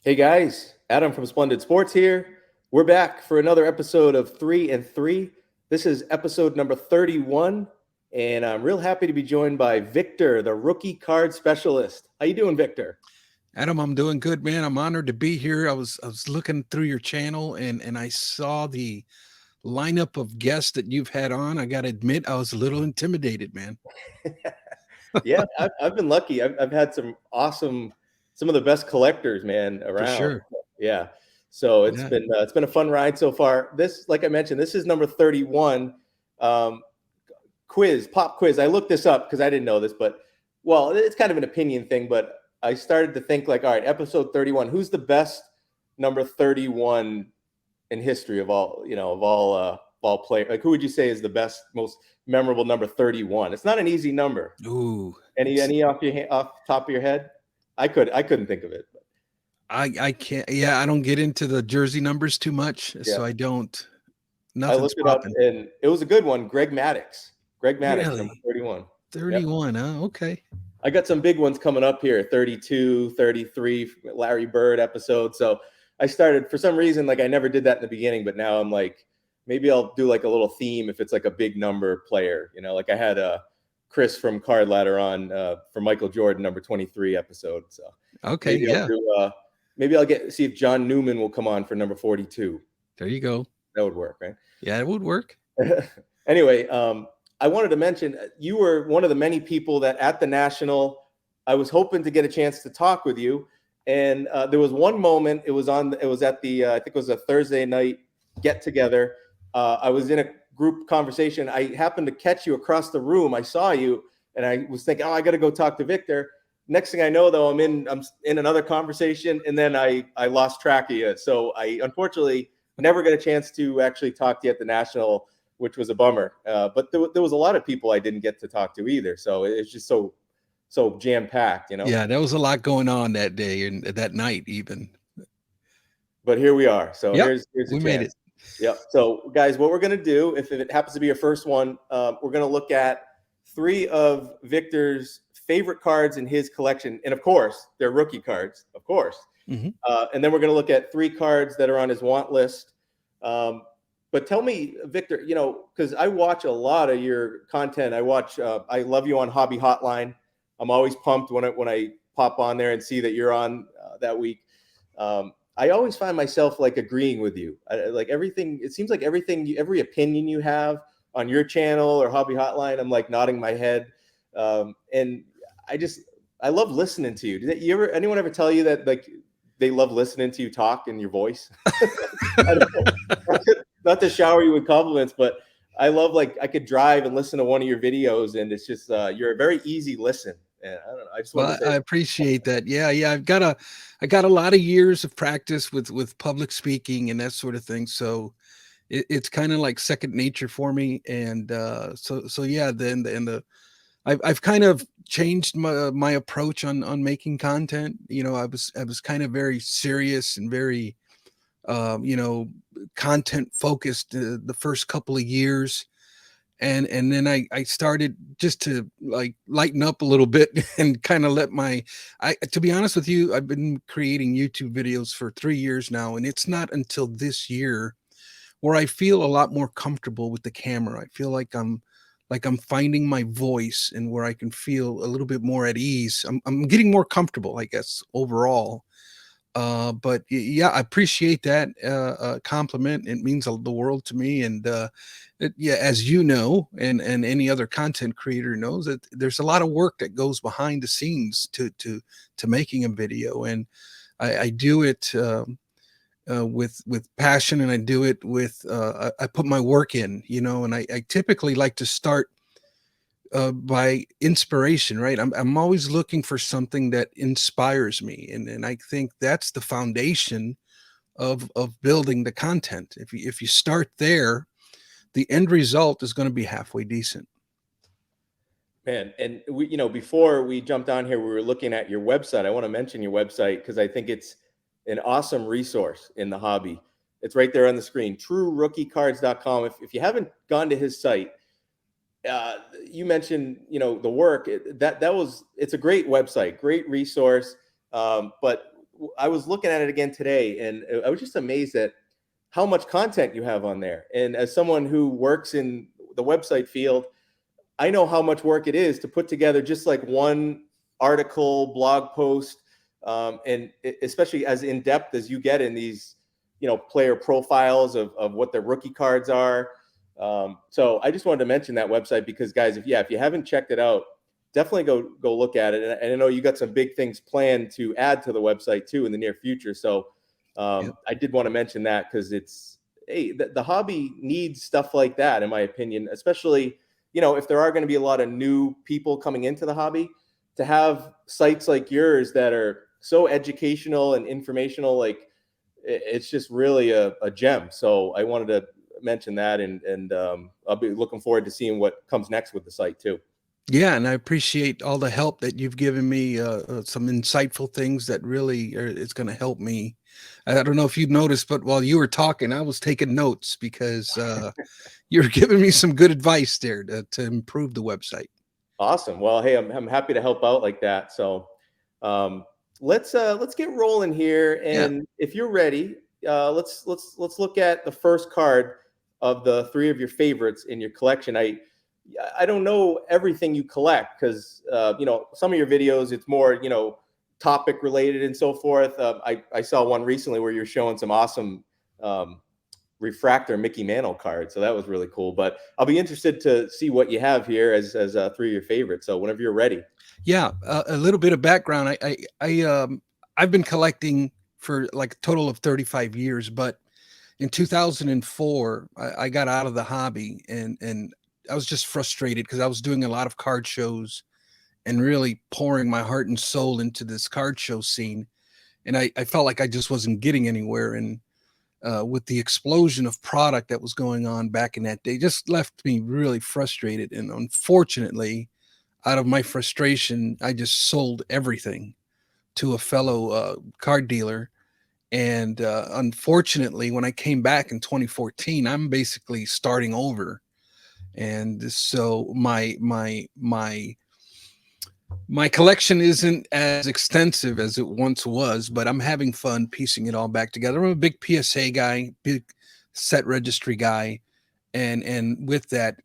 Hey guys, Adam from Splendid Sports here. We're back for another episode of 3 and 3. This is episode number 31, and I'm real happy to be joined by Victor, the rookie card specialist. How you doing, Victor? Adam, I'm doing good, man. I'm honored to be here. I was looking through your channel and I saw the lineup of guests that you've had on. I got to admit, I was a little intimidated, man. Yeah, I've been lucky. I've had some of the best collectors, man, For around. sure. Yeah, so Yeah. it's been a fun ride so far. This, like I mentioned, this is number 31. Um, pop quiz. I looked this up because I didn't know this, but well, it's kind of an opinion thing. But I started to think like, all right, episode 31. Who's the best number 31 in history of all, of all play? Like, who would you say is the best, most memorable number 31? It's not an easy number. Ooh. Any off top of your head? I couldn't think of it. But I can't. Yeah, I don't get into the jersey numbers too much, yeah, so I don't. I Nothing's looked it up popping. and it was a good one. Greg Maddox. Greg Maddox, number Really? 31. Yep. 31, huh? Okay. I got some big ones coming up here, 32, 33, Larry Bird episode. So I started, for some reason, like I never did that in the beginning, but now I'm like, maybe I'll do like a little theme if it's like a big number player. Like I had Chris from Card Ladder on for Michael Jordan, number 23 episode. So Okay. maybe I'll Yeah. do, maybe I'll see if John Newman will come on for number 42. There you go. That would work, right? Yeah, it would work. Anyway, I wanted to mention you were one of the many people that at the National, I was hoping to get a chance to talk with you. And there was one moment. It was at the I think it was a Thursday night get together. I was in a group conversation. I happened to catch you across the room. I saw you, and I was thinking, oh, I got to go talk to Victor. Next thing I know, though, I'm in another conversation, and then I lost track of you. So I unfortunately never got a chance to actually talk to you at the National, which was a bummer. But there was a lot of people I didn't get to talk to either. So it's just so jam packed. Yeah, there was a lot going on that day and that night, even. But here we are. So Yep. here's a We made it. chance. Yep. So guys, what we're gonna do, if it happens to be your first one, we're gonna look at three of Victor's favorite cards in his collection, and of course, they're rookie cards, of course. Hmm. And then we're going to look at three cards that are on his want list. Um, but tell me, Victor, because I watch a lot of your content. I love you on Hobby Hotline. I'm always pumped when I pop on there and see that you're on that week. I always find myself like agreeing with you. Like everything, it seems like every opinion you have on your channel or Hobby Hotline, I'm like nodding my head. And I love listening to you. Did anyone ever tell you that like they love listening to you talk and your voice? I don't know. Not to shower you with compliments, but I love, like, I could drive and listen to one of your videos, and it's just you're a very easy listen. And I don't know. I just wanted Well, to say I appreciate that. Yeah, yeah. I got a lot of years of practice with public speaking and that sort of thing. So it's kind of like second nature for me. And so yeah. I've kind of changed my approach on making content. I was kind of very serious and very uh, you know content focused the first couple of years, and then I started just to like lighten up a little bit and kind of let my I to be honest with you, I've been creating YouTube videos for 3 years now, and it's not until this year where I feel a lot more comfortable with the camera. I feel like I'm finding my voice and where I can feel a little bit more at ease. I'm getting more comfortable, I guess, overall. But yeah, I appreciate that compliment. It means the world to me. And yeah, as you know, and any other content creator knows, that there's a lot of work that goes behind the scenes to making a video, and I do it with passion, and I do it with I put my work in, and I typically like to start by inspiration, right? I'm always looking for something that inspires me, and I think that's the foundation of building the content. If you start there, the end result is going to be halfway decent. man. And before we jumped on here, we were looking at your website. I want to mention your website because I think it's an awesome resource in the hobby. It's right there on the screen, truerookiecards.com. If you haven't gone to his site, you mentioned the work. It's a great website, great resource. But I was looking at it again today, and I was just amazed at how much content you have on there. And as someone who works in the website field, I know how much work it is to put together just like one article, blog post, and especially as in depth as you get in these, player profiles of what their rookie cards are. So I just wanted to mention that website because, guys, if you haven't checked it out, definitely go look at it. And I know you got some big things planned to add to the website too in the near future. So Yep. I did want to mention that because the hobby needs stuff like that, in my opinion, especially, if there are going to be a lot of new people coming into the hobby, to have sites like yours that are so educational and informational, like it's just really a gem. So I wanted to mention that, and I'll be looking forward to seeing what comes next with the site too. Yeah, and I appreciate all the help that you've given me, some insightful things that really it's going to help me. I don't know if you noticed, but while you were talking, I was taking notes because you're giving me some good advice there to improve the website. Awesome. Well, hey, I'm happy to help out like that. So um, let's get rolling here, Yeah. and if you're ready, let's look at the first card of the three of your favorites in your collection. I don't know everything you collect because some of your videos it's more topic related and so forth. I saw one recently where you're showing some awesome um, refractor Mickey Mantle card, so that was really cool. But I'll be interested to see what you have here as three of your favorites. So whenever you're ready. Yeah, a little bit of background. I've been collecting for like a total of 35 years, but in 2004, I got out of the hobby and I was just frustrated because I was doing a lot of card shows and really pouring my heart and soul into this card show scene. And I felt like I just wasn't getting anywhere. And with the explosion of product that was going on back in that day, just left me really frustrated. And unfortunately, out of my frustration, I just sold everything to a fellow card dealer. And unfortunately, when I came back in 2014, I'm basically starting over. And so my collection isn't as extensive as it once was, but I'm having fun piecing it all back together. I'm a big PSA guy, big set registry guy, and with that,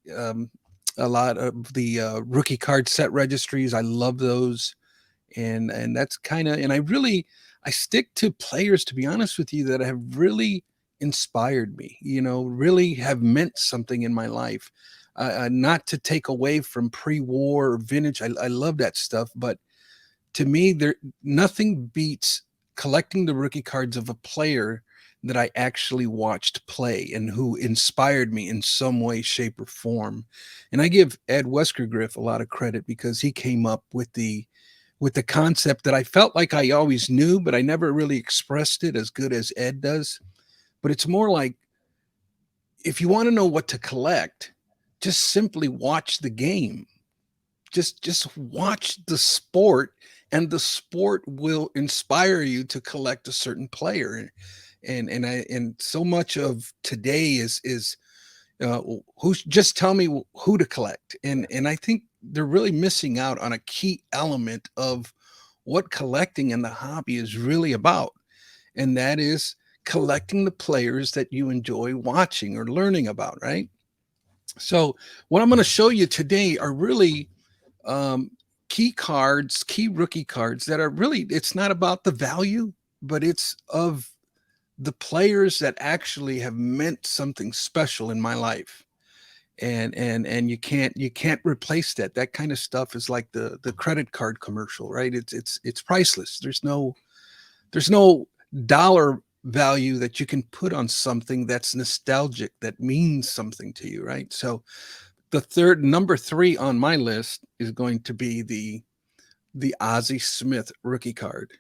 a lot of the rookie card set registries. I love those, and that's kind of, and I stick to players, to be honest with you, that have really inspired me, really have meant something in my life. Not to take away from pre-war or vintage. I love that stuff, but to me, there nothing beats collecting the rookie cards of a player that I actually watched play and who inspired me in some way, shape, or form. And I give Ed Weskergriff a lot of credit because he came up with the concept that I felt like I always knew, but I never really expressed it as good as Ed does. But it's more like, if you want to know what to collect, just simply watch the game. Just watch the sport, and the sport will inspire you to collect a certain player. And so much of today is who's just tell me who to collect. And I think they're really missing out on a key element of what collecting in the hobby is really about, and that is collecting the players that you enjoy watching or learning about, right? So what I'm going to show you today are really um, key cards, key rookie cards that are really, it's not about the value, but it's of the players that actually have meant something special in my life. And you can't replace that. That kind of stuff is like the credit card commercial, right? It's priceless. There's no dollar value that you can put on something that's nostalgic, that means something to you, right? So the third, number three on my list, is going to be the Ozzie Smith rookie card.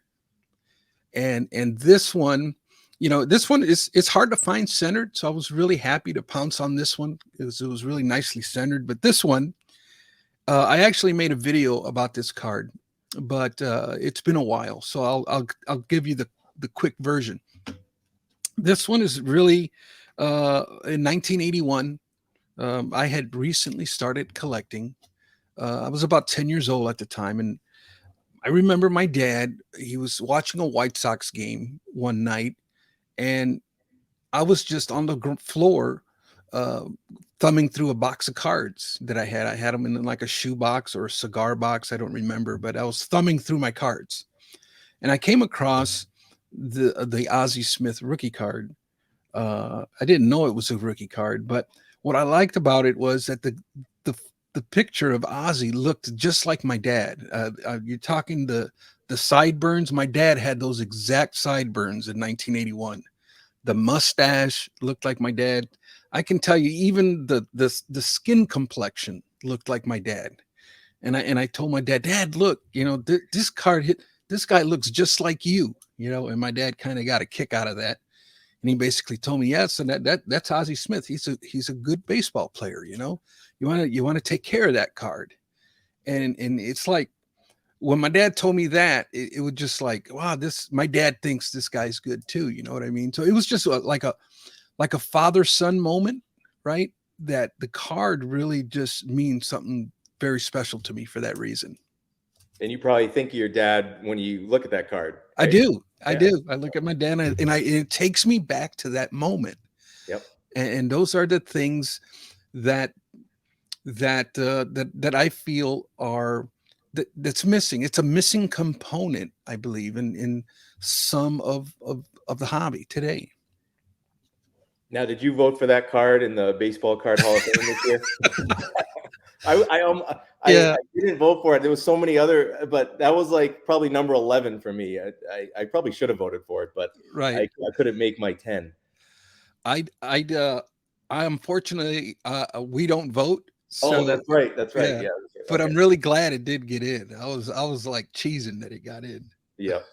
And this one, this one is, it's hard to find centered, so I was really happy to pounce on this one. It was really nicely centered. But this one, I actually made a video about this card, but it's been a while, so I'll give you the quick version. This one is really in 1981. I had recently started collecting. I was about 10 years old at the time, and I remember my dad, he was watching a White Sox game one night, and I was just on the floor, uh, thumbing through a box of cards that I had. I had them in like a shoe box or a cigar box. I don't remember, but I was thumbing through my cards, and I came across the Ozzie Smith rookie card. I didn't know it was a rookie card, but what I liked about it was that the the picture of Ozzy looked just like my dad. You're talking the sideburns. My dad had those exact sideburns in 1981. The mustache looked like my dad. I can tell you, even the skin complexion looked like my dad. And I told my dad, Dad, look, this card hit. This guy looks just like you, And my dad kind of got a kick out of that, and he basically told me, yes, and that's Ozzie Smith. He's a good baseball player. You want to take care of that card, and it's like when my dad told me that, it was just like, wow, this my dad thinks this guy's good too. You know what I mean? So it was just like a father son moment, right? That the card really just means something very special to me for that reason. And you probably think of your dad when you look at that card, I right? do. I Yeah. do. I look at my dad, and it takes me back to that moment. Yep. And those are the things that that I feel are that's missing. It's a missing component, I believe, in some of the hobby today. Now, did you vote for that card in the Baseball Card Hall of Fame this year? I Yeah, didn't vote for it. There was so many other, but that was like probably number 11 for me. I probably should have voted for it, but right. I couldn't make my 10. I unfortunately we don't vote, Oh, so that's right. That's right. yeah. Yeah. But Okay. I'm really glad it did get in. I was like cheesing that it got in. Yep.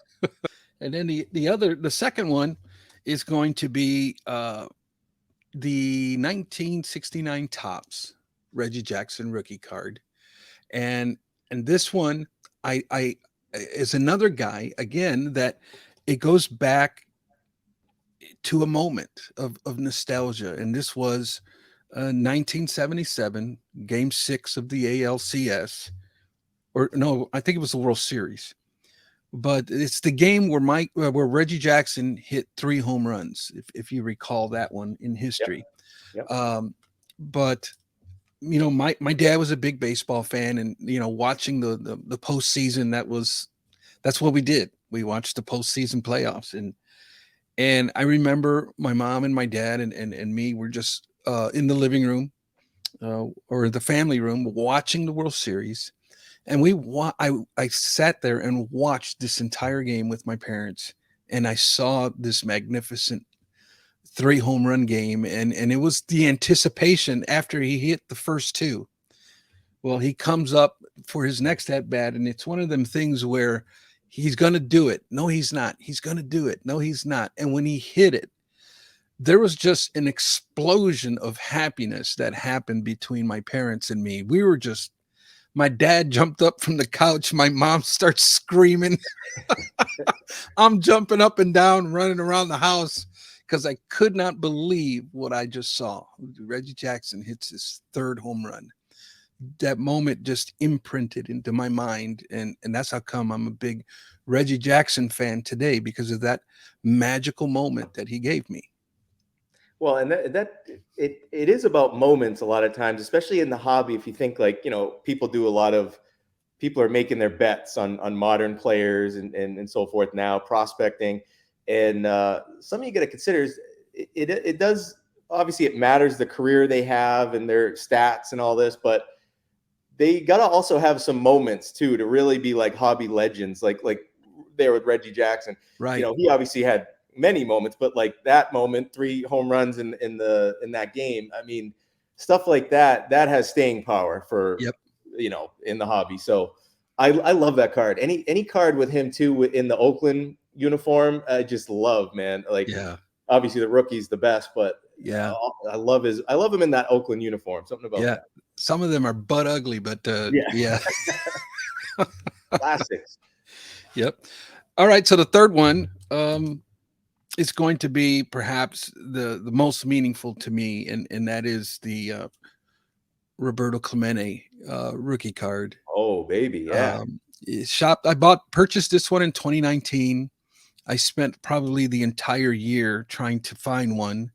And then the second one is going to be the 1969 Tops Reggie Jackson rookie card, and this one I is another guy again that it goes back to a moment of nostalgia, and this was 1977 Game 6 of the ALCS, or no, I think it was the World Series. But it's the game where Reggie Jackson hit 3 home runs, if you recall that one in Yep. history. Yep. But my dad was a big baseball fan, and watching the postseason, that's what we did. We watched the postseason playoffs, and I remember my mom and my dad and me were just in the living room, or the family room, watching the World Series, and I sat there and watched this entire game with my parents, and I saw this magnificent 3 home run game, and it was the anticipation after he hit the first 2. Well, he comes up for his next at bat, and it's one of them things where he's going to do it. No, he's not. He's going to do it. No, he's not. And when he hit it, there was just an explosion of happiness that happened between my parents and me. We were just My dad jumped up from the couch. My mom starts screaming. I'm jumping up and down, running around the house because I could not believe what I just saw. Reggie Jackson hits his 3rd home run. That moment just imprinted into my mind, and that's how come I'm a big Reggie Jackson fan today, because of that magical moment that he gave me. Well, and it is about moments a lot of times, especially in the hobby. If you think like, people do a lot of people are making their bets on modern players and so forth now, prospecting. And something you got to consider is it does, obviously it matters the career they have and their stats and all this, but they got to also have some moments too to really be like hobby legends, like there with Reggie Jackson. Right. He obviously had many moments, but like that moment, 3 home runs in that game. I mean, stuff like that has staying power for Yep. In the hobby. So I love that card. Any card with him too in the Oakland uniform, I just love, man. Like Yeah. obviously the rookie's the best, but Yeah. I love him in that Oakland uniform. Something about Yeah. that. Some of them are butt ugly, but Yeah. yeah. Classics. Yep. All right. So the third one is going to be perhaps the most meaningful to me, and that is the Roberto Clemente rookie card. Oh baby, yeah. Purchased this one in 2019. I spent probably the entire year trying to find one.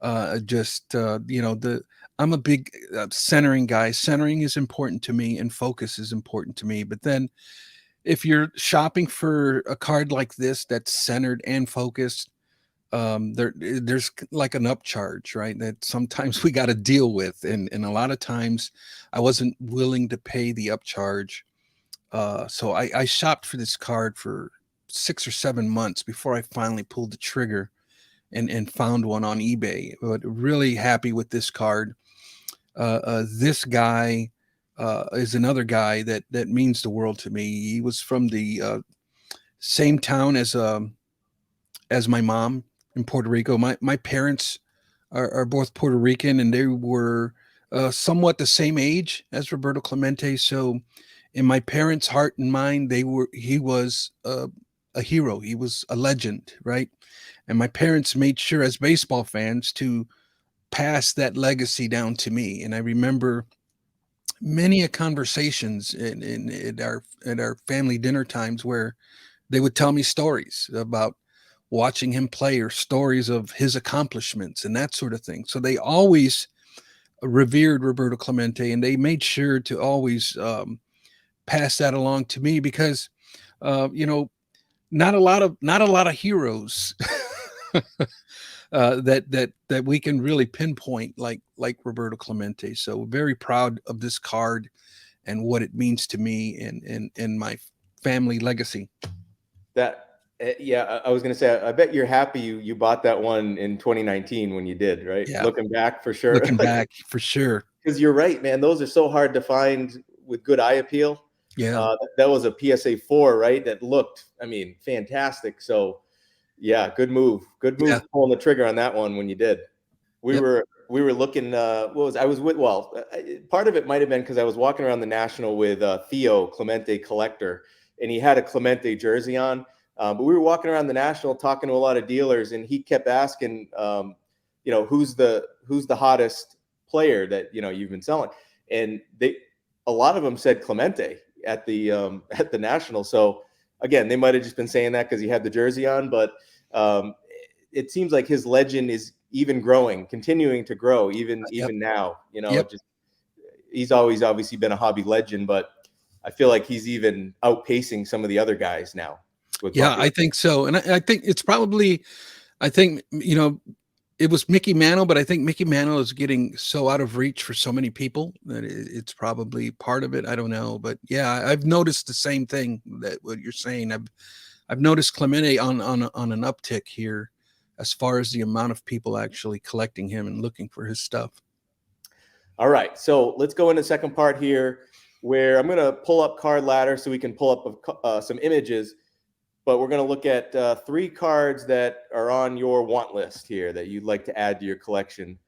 I'm a big centering guy. Centering is important to me, and focus is important to me. But then, if you're shopping for a card like this that's centered and focused, there's like an upcharge, right? That sometimes we got to deal with, and a lot of times I wasn't willing to pay the upcharge. So I shopped for this card for 6 or 7 months before I finally pulled the trigger and found one on eBay. But really happy with this card. This guy is another guy that means the world to me. He was from the same town as my mom in Puerto Rico. My parents are both Puerto Rican, and they were somewhat the same age as Roberto Clemente. So, in my parents' heart and mind, he was a hero. He was a legend, right? And my parents made sure, as baseball fans, to pass that legacy down to me. And I remember many a conversations at our family dinner times where they would tell me stories about watching him play, or stories of his accomplishments and that sort of thing. So they always revered Roberto Clemente, and they made sure to always pass that along to me, because you know, not a lot of heroes that we can really pinpoint like Roberto Clemente. So very proud of this card and what it means to me and my family legacy. Yeah, I was gonna say, I bet you're happy you bought that one in 2019 when you did, right? Yeah, Looking back, for sure. looking back for sure. Because you're right, man. Those are so hard to find with good eye appeal. Yeah, That was a PSA 4, right? That looked, I mean, fantastic. So, yeah, good move. Good yeah, move pulling the trigger on that one when you did. We yep, were we were looking. What was I was with? Well, part of it might have been because I was walking around the National with Theo Clemente collector, and he had a Clemente jersey on. But we were walking around the National talking to a lot of dealers, and he kept asking, who's the hottest player that you've been selling, and a lot of them said Clemente at the National. So again, they might have just been saying that because he had the jersey on, but it seems like his legend is even growing, continuing to grow, even yep, now. yep. He's always obviously been a hobby legend, but I feel like he's even outpacing some of the other guys now with Yeah, I popularity. think so. And I think it's probably, I think, it was Mickey Mantle, but I think Mickey Mantle is getting so out of reach for so many people that it's probably part of it. I don't know. But yeah, I've noticed the same thing that what you're saying. I've noticed Clemente on an uptick here as far as the amount of people actually collecting him and looking for his stuff. All right, so let's go into the second part here, where I'm going to pull up Card Ladder so we can pull up some images. But we're going to look at 3 cards that are on your want list here that you'd like to add to your collection.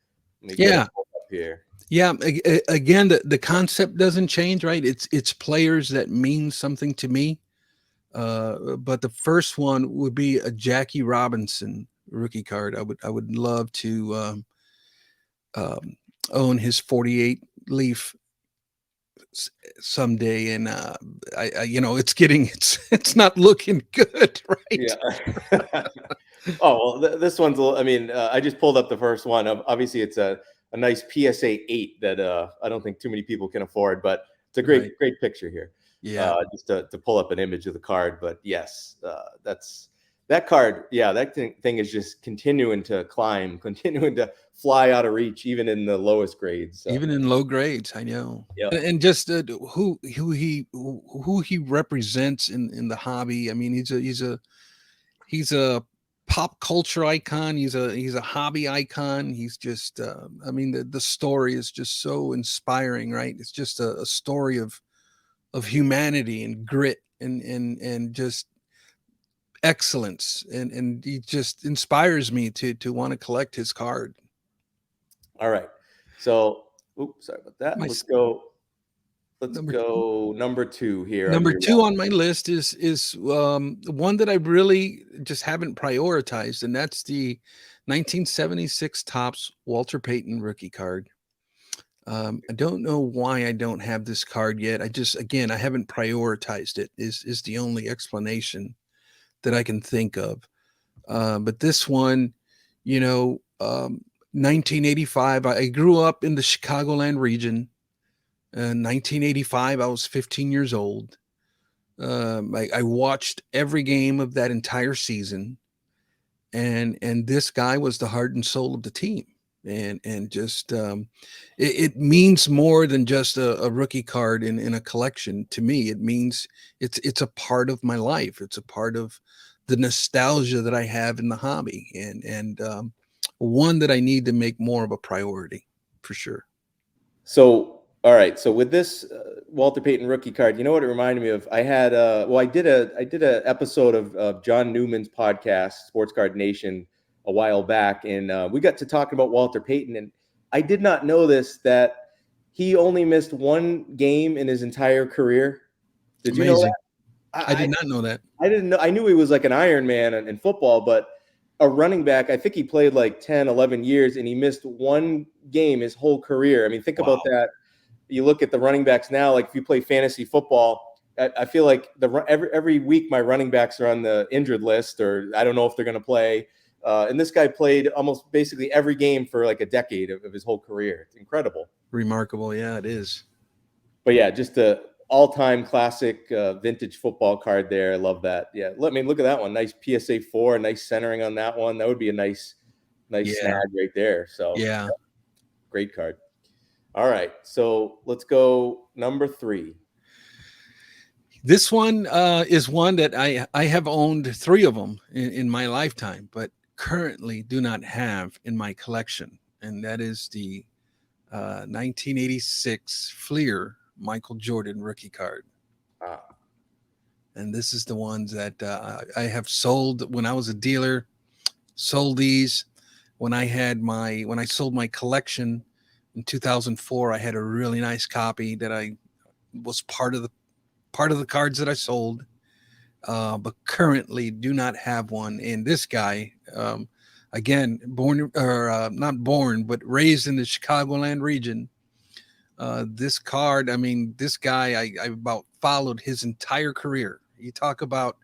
Let me get them Yeah. pulled up here. Yeah. Again, the concept doesn't change, right? It's players that mean something to me. But the first one would be a Jackie Robinson rookie card. I would love to own his 48 leaf someday, and it's getting it's not looking good, right? Yeah. Oh, well, this one's, I mean, I just pulled up the first one. Obviously, it's a nice PSA 8 that I don't think too many people can afford, but it's a Right. great picture here. Yeah. Just to pull up an image of the card. But yes, that's that card. Yeah, that thing is just continuing to climb, continuing to fly out of reach, even in the lowest grades. So, Even in low grades, I know. yeah. And just who he represents in the hobby. I mean, he's a pop culture icon. He's a hobby icon. He's just I mean, the story is just so inspiring, right? It's just a story of humanity and grit and just excellence, and he just inspires me to want to collect his card. All right. So, oops, sorry about that. My Let's go. Let's number go number 2 here on Number your 2 wall. on my list is one that I really just haven't prioritized, and that's the 1976 Topps Walter Payton rookie card. I don't know why I don't have this card yet. Again, I haven't prioritized it. Is the only explanation that I can think of. But this one, you know, 1985. I grew up in the Chicagoland region. 1985, I was 15 years old. I watched every game of that entire season, and this guy was the heart and soul of the team. And just it means more than just a rookie card in a collection. To me, it means it's a part of my life. It's a part of the nostalgia that I have in the hobby, and one that I need to make more of a priority for sure. So, all right. So with this Walter Payton rookie card, you know what it reminded me of? I had well, I did a episode of John Newman's podcast, Sports Card Nation, a while back, and we got to talking about Walter Payton, and I did not know this, that he only missed one game in his entire career. Did you know Amazing. that? I did not know that. I didn't know. I knew he was like an Iron Man in football, but a running back, I think he played like 10, 11 years, and he missed one game his whole career. I mean, think about Wow. that. You look at the running backs now, like if you play fantasy football, I feel like every week my running backs are on the injured list, or I don't know if they're going to play. And this guy played almost basically every game for like a decade of his whole career. It's incredible. Remarkable. Yeah, it is. But yeah, just a all-time classic vintage football card there. I love that. Yeah, I mean, look at that one. Nice PSA 4, nice centering on that one. That would be a nice Yeah. snag right there. So Yeah. great card. All right, so let's go number 3. This one is one that I have owned 3 of them in my lifetime, but currently do not have in my collection, and that is the 1986 Fleer Michael Jordan rookie card. Ah, And this is the ones that I have sold when I was a dealer. Sold these when I sold my collection in 2004. I had a really nice copy that I was part of the cards that I sold, but currently do not have one. And this guy, again, born or not born, but raised in the Chicagoland region. This card, I mean, this guy, I about followed his entire career. You talk about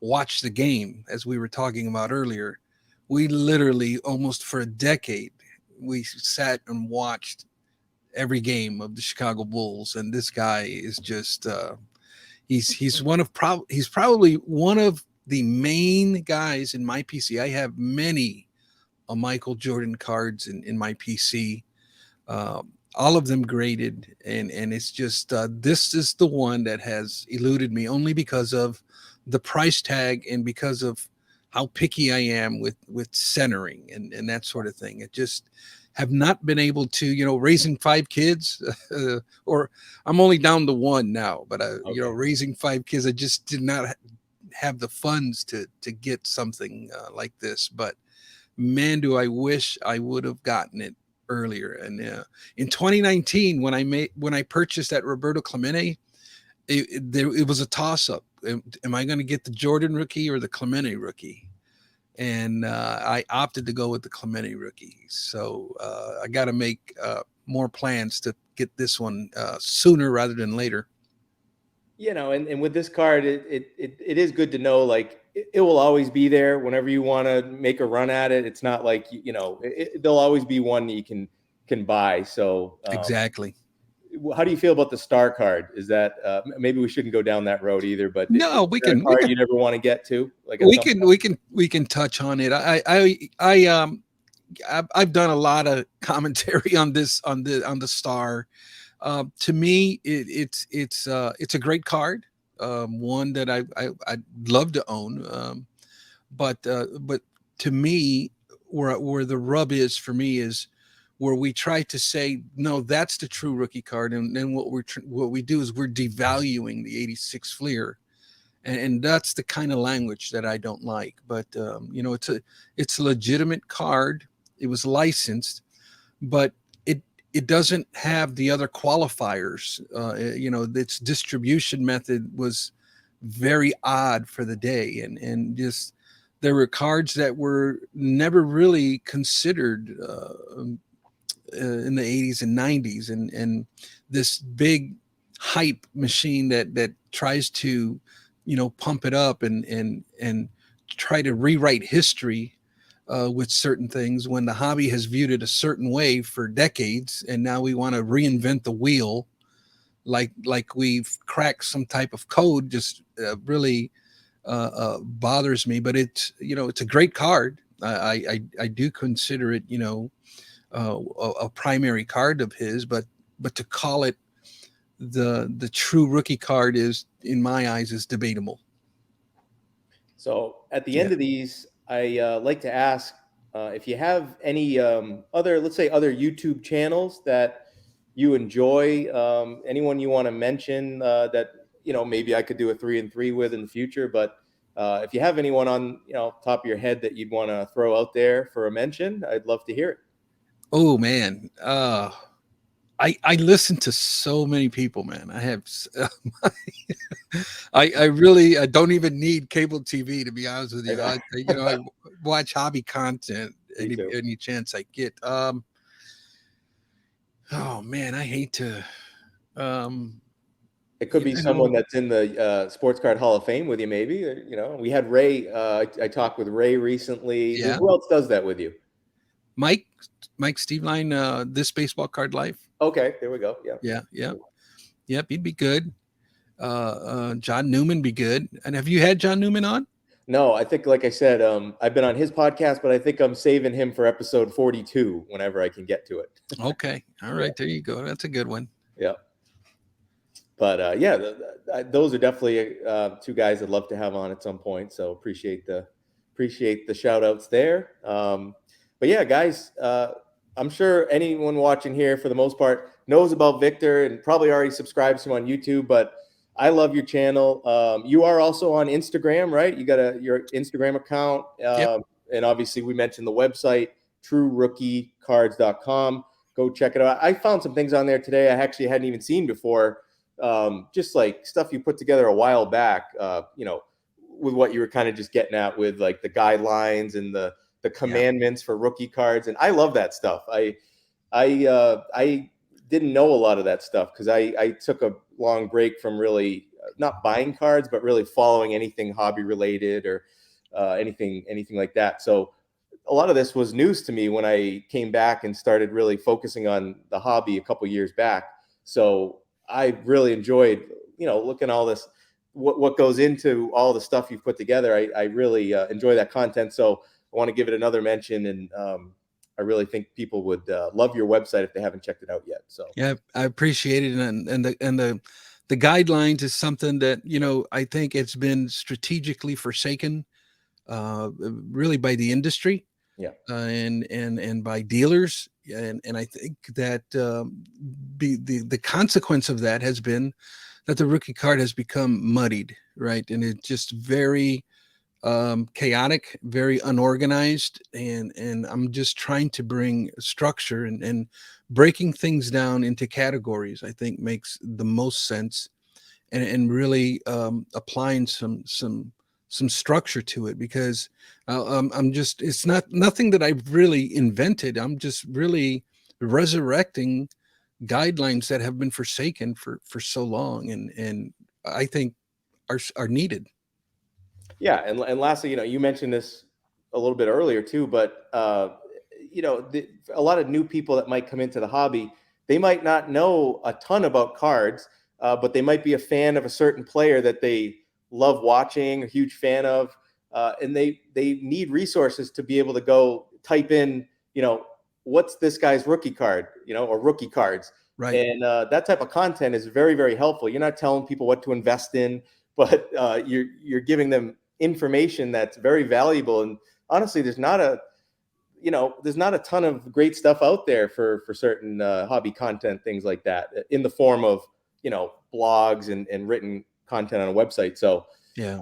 watch the game, as we were talking about earlier. We literally almost for a decade, we sat and watched every game of the Chicago Bulls, and this guy is just he's probably one of the main guys in my PC. I have many Michael Jordan cards in my PC, all of them graded, and it's just this is the one that has eluded me only because of the price tag and because of how picky I am with centering and that sort of thing. It just have not been able to, raising 5 kids, or I'm only down to 1 now, but okay. raising 5 kids, I just did not have the funds to get something like this. But man, do I wish I would have gotten it earlier. And in 2019, when I purchased that Roberto Clemente, it was a toss up. Am I going to get the Jordan rookie or the Clemente rookie? And I opted to go with the Clemente rookie. So I got to make more plans to get this one sooner rather than later. And with this card, it is good to know, like, it will always be there whenever you want to make a run at it. It's not like, there'll always be one that you can buy. So Exactly. How do you feel about the star card? Is that maybe we shouldn't go down that road either, but no, we can. You never want to get to, like, we can touch on it. I've done a lot of commentary on this on the star. To me, it's a great card, one that I'd love to own. But to me, where the rub is for me is where we try to say no, that's the true rookie card, and then what we do is we're devaluing the '86 Fleer, and that's the kind of language that I don't like. But it's a legitimate card. It was licensed, but it doesn't have the other qualifiers. Its distribution method was very odd for the day, and just there were cards that were never really considered in the 80s and 90s, and this big hype machine that tries to, pump it up and try to rewrite history with certain things, when the hobby has viewed it a certain way for decades, and now we want to reinvent the wheel, like we've cracked some type of code. Just really bothers me. But it's a great card. I do consider it, a primary card of his, but to call it the true rookie card is, in my eyes, is debatable. So at the Yeah. end of these, I like to ask if you have any other, let's say, other YouTube channels that you enjoy, anyone you want to mention that, maybe I could do a 3 and 3 with in the future. But if you have anyone on, top of your head that you'd want to throw out there for a mention, I'd love to hear it. Oh man. I listen to so many people, man. I have, I really, I don't even need cable TV, to be honest with I you. know. I watch hobby content Me too. any chance I get. Oh man, I hate to, um, It could be you someone know, that's in the Sports Card Hall of Fame with you, maybe. We had Ray. I talked with Ray recently. yeah, Who else does that with you? Mike, Mike Steveline, this baseball card life. Okay, there we go. Yeah. Yeah, yeah, yep, he'd be good. John Newman be good. And have you had John Newman on? No, I think, like I said, I've been on his podcast, but I think I'm saving him for episode 42 whenever I can get to it. Okay, all right, there you go. That's a good one. Yeah. But yeah, those are definitely two guys I'd love to have on at some point. So appreciate the shout outs there. But yeah, guys, I'm sure anyone watching here, for the most part, knows about Victor and probably already subscribes to him on YouTube. But I love your channel. You are also on Instagram, right? You got your Instagram account. Yep. And obviously we mentioned the website, truerookiecards.com. Go check it out. I found some things on there today I actually hadn't even seen before. Just like stuff you put together a while back, with what you were kind of just getting at with like the guidelines and the commandments for rookie cards. And I love that stuff. I didn't know a lot of that stuff because I took a long break from really not buying cards, but really following anything hobby related or anything like that. So a lot of this was news to me when I came back and started really focusing on the hobby a couple years back. So I really enjoyed, looking at all this, what goes into all the stuff you've put together. I really enjoy that content. So I want to give it another mention, and I really think people would love your website if they haven't checked it out yet. So Yeah, I appreciate it, and the guidelines is something that I think it's been strategically forsaken, really by the industry, yeah, and by dealers, and I think that the consequence of that has been that the rookie card has become muddied, right, and it's just very chaotic, very unorganized, and I'm just trying to bring structure and breaking things down into categories. I think makes the most sense, and really applying some structure to it, because I'm just, it's not nothing that I've really invented. I'm just really resurrecting guidelines that have been forsaken for so long, and I think are needed. yeah. And lastly, you mentioned this a little bit earlier too, but a lot of new people that might come into the hobby, they might not know a ton about cards, but they might be a fan of a certain player that they love watching, a huge fan of, and they need resources to be able to go type in, what's this guy's rookie card, or rookie cards. Right. And that type of content is very, very helpful. You're not telling people what to invest in, but you're giving them information that's very valuable. And honestly, there's not a ton of great stuff out there for certain hobby content, things like that, in the form of blogs and written content on a website. So Yeah.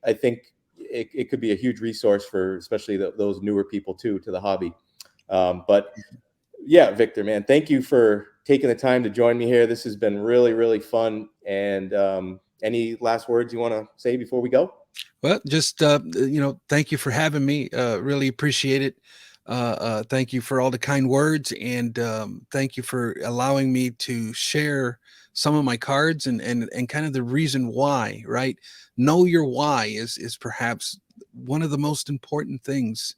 I think it could be a huge resource for especially those newer people to the hobby. But yeah, Victor, man, thank you for taking the time to join me here. This has been really, really fun. And any last words you want to say before we go? Well, just thank you for having me. Really appreciate it. Thank you for all the kind words, and thank you for allowing me to share some of my cards and kind of the reason why. Right, know your why is perhaps one of the most important things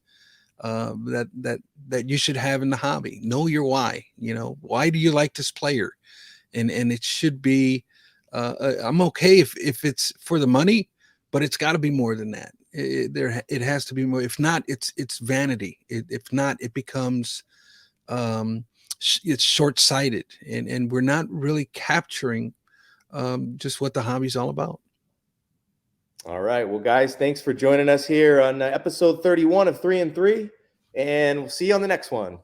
that you should have in the hobby. Know your why. You know, why do you like this player? And it should be. I'm okay if it's for the money, but it's got to be more than that. It has to be more. If not, it's vanity. If not, it becomes it's short-sighted, and we're not really capturing just what the hobby's all about. All right. Well, guys, thanks for joining us here on episode 31 of 3 and 3, and we'll see you on the next one.